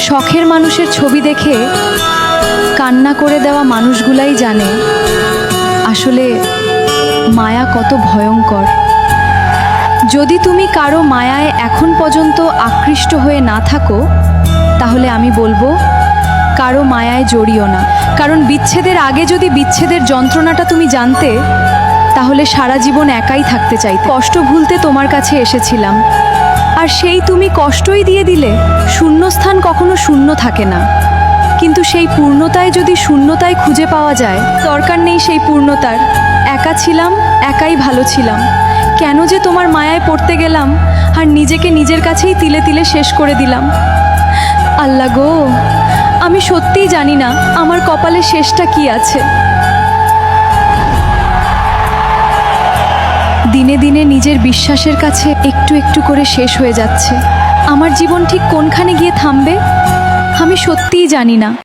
শখের মানুষের ছবি দেখে কান্না করে দেওয়া মানুষগুলাই জানে আসলে মায়া কত ভয়ঙ্কর। যদি তুমি কারো মায়ায় এখন পর্যন্ত আকৃষ্ট হয়ে না থাকো, তাহলে আমি বলবো কারো মায়ায় জড়িও না। কারণ বিচ্ছেদের আগে যদি বিচ্ছেদের যন্ত্রণাটা তুমি জানতে, তাহলে সারা জীবন একাই থাকতে চাইতে। কষ্ট ভুলতে তোমার কাছে এসেছিলাম, আর সেই তুমি কষ্টই দিয়ে দিলে। শূন্যস্থান কখনো শূন্য থাকে না, কিন্তু সেই পূর্ণতায় যদি শূন্যতায় খুঁজে পাওয়া যায়, দরকার নেই সেই পূর্ণতার। একা ছিলাম, একাই ভালো ছিলাম। কেন যে তোমার মায়ায় পড়তে গেলাম আর নিজেকে নিজের কাছেই তিলে তিলে শেষ করে দিলাম। আল্লাহ গো, আমি সত্যিই জানি না আমার কপালে শেষটা কি আছে। দিনে দিনে নিজের বিশ্বাসের কাছে একটু একটু করে শেষ হয়ে যাচ্ছে। আমার জীবন ঠিক কোনখানে গিয়ে থামবে আমি সত্যিই জানি না।